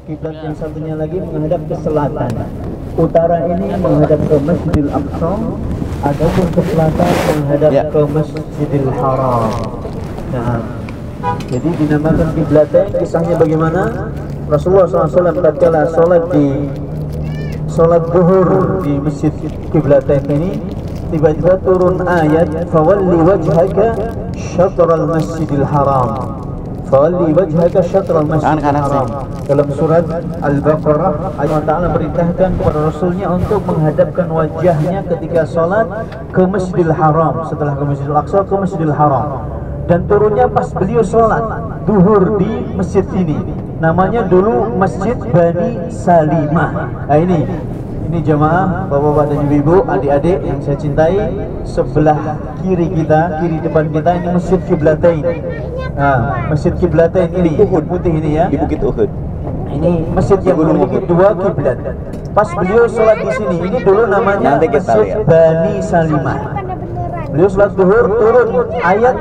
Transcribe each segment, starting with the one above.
Kiblat yang satunya lagi menghadap ke selatan. Utara ini menghadap ke Masjidil Aqsa, adapun ke selatan menghadap ke Masjidil Haram. Nah, jadi dinamakan kiblatain. Kisahnya bagaimana? Rasulullah SAW tatkala sholat zuhur di Masjid Kiblatain ini, tiba-tiba turun ayat fawalli wajhaka syatral Masjidil Haram. Fawalli wajhaka syatral Masjidil Haram. Dalam surat Al-Baqarah, Allah Ta'ala perintahkan kepada Rasulnya untuk menghadapkan wajahnya ketika sholat ke Masjidil Haram. Setelah ke Masjidil Aqsa, ke Masjidil Haram. Dan turunnya pas beliau sholat duhur di masjid ini. Namanya dulu Masjid Bani Salimah. Nah ini jemaah, bapak-bapak dan ibu-ibu, adik-adik yang saya cintai, sebelah kiri kita, kiri depan kita ini Masjid Kiblatain. Nah, Masjid Kiblatain ini Uhud putih ini ya, di Bukit Uhud. Ini masjid yang memiliki dua kiblat. Pas beliau sholat di sini, ini dulu namanya Masjid Bani Salimah. Beliau sholat duhur, turun ayat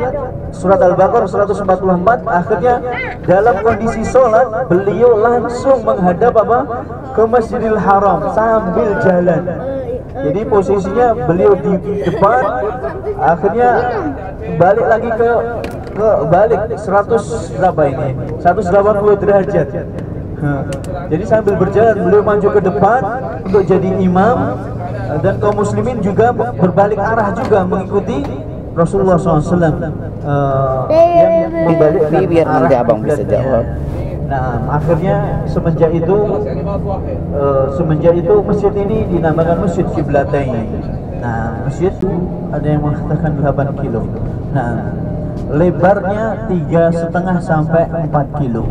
surat Al-Baqarah 144. Akhirnya dalam kondisi sholat, beliau langsung menghadap ke Masjidil Haram sambil jalan. Jadi posisinya beliau di depan, akhirnya balik lagi ke balik 100 berapa ini? 180 derajat. Jadi sambil berjalan beliau maju ke depan untuk jadi imam, dan kaum muslimin juga berbalik arah juga mengikuti Rasulullah SAW yang membalikkan biar nanti abang bisa jawab. Nah, akhirnya semenjak itu masjid ini dinamakan Masjid Kiblatain. Nah, masjid ada yang mengatakan 8 kilo. Nah, lebarnya 3,5 sampai 4 kilo.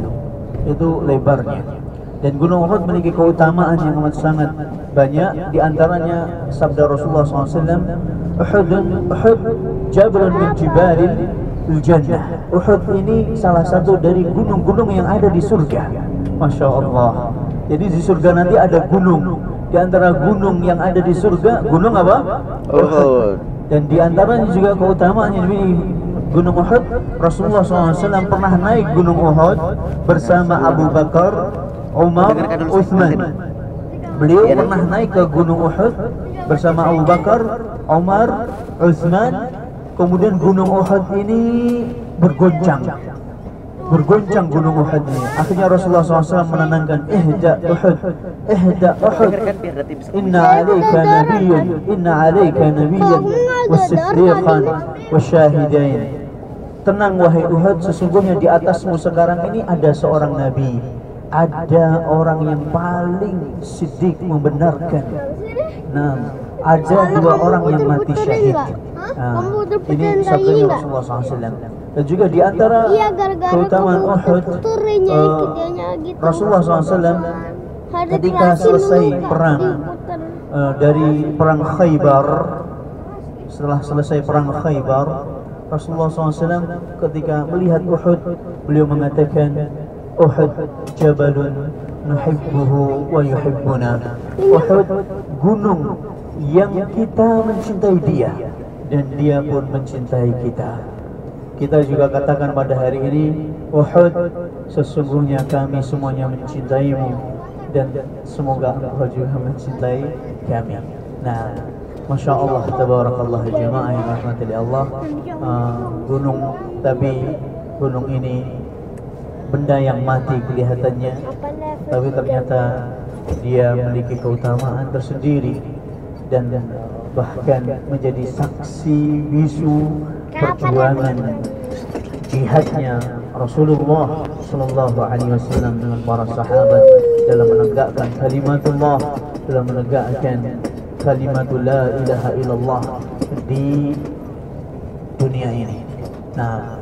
Itu lebarnya. Dan Gunung Uhud memiliki keutamaan yang amat sangat banyak. Di antaranya sabda Rasulullah SAW, Uhud jabalun min jibalil Jannah. Uhud ini salah satu dari gunung-gunung yang ada di surga. Masya Allah. Jadi di surga nanti ada gunung. Di antara gunung yang ada di surga, gunung apa? Uhud. Dan di antaranya juga keutamaannya di Gunung Uhud, Rasulullah SAW pernah naik Gunung Uhud bersama Abu Bakar, Umar, Uthman. Beliau pernah naik ke Gunung Uhud bersama Abu Bakar, Umar, Uthman. Kemudian Gunung Uhud ini bergoncang Gunung Uhud ini. Akhirnya Rasulullah SAW menenangkan, ihda Uhud, inna alaika nabiyyan was-siddiqan wasyahidain. Tenang wahai Uhud, sesungguhnya di atasmu sekarang ini ada seorang nabi, ada orang yang paling siddiq membenarkan. Nah, ada dua orang yang mati syahid. Nah, ini sabda Rasulullah SAW. Dan juga di antara keutamaan Uhud, Rasulullah SAW ketika selesai perang dari perang Khaybar, setelah selesai perang Khaybar, Rasulullah SAW ketika melihat Uhud, beliau mengatakan, Uhud jabalun nuhibbuhu wa yuhibbuna. Uhud gunung yang kita mencintai dia dan dia pun mencintai kita. Kita juga katakan pada hari ini, Uhud, sesungguhnya kami semuanya mencintaimu dan semoga engkau juga mencintai kami. Nah, Masya Allah, tabarakallah jamaah yang rahmati Allah. Gunung, tapi gunung ini benda yang mati kelihatannya, tapi ternyata dia memiliki keutamaan tersendiri dan bahkan menjadi saksi bisu perjuangan jihadnya Rasulullah Sallallahu Alaihi Wasallam dengan para sahabat dalam menegakkan kalimatullah, dalam menegakkan kalimatul la ilaha illallah di dunia ini. Nah,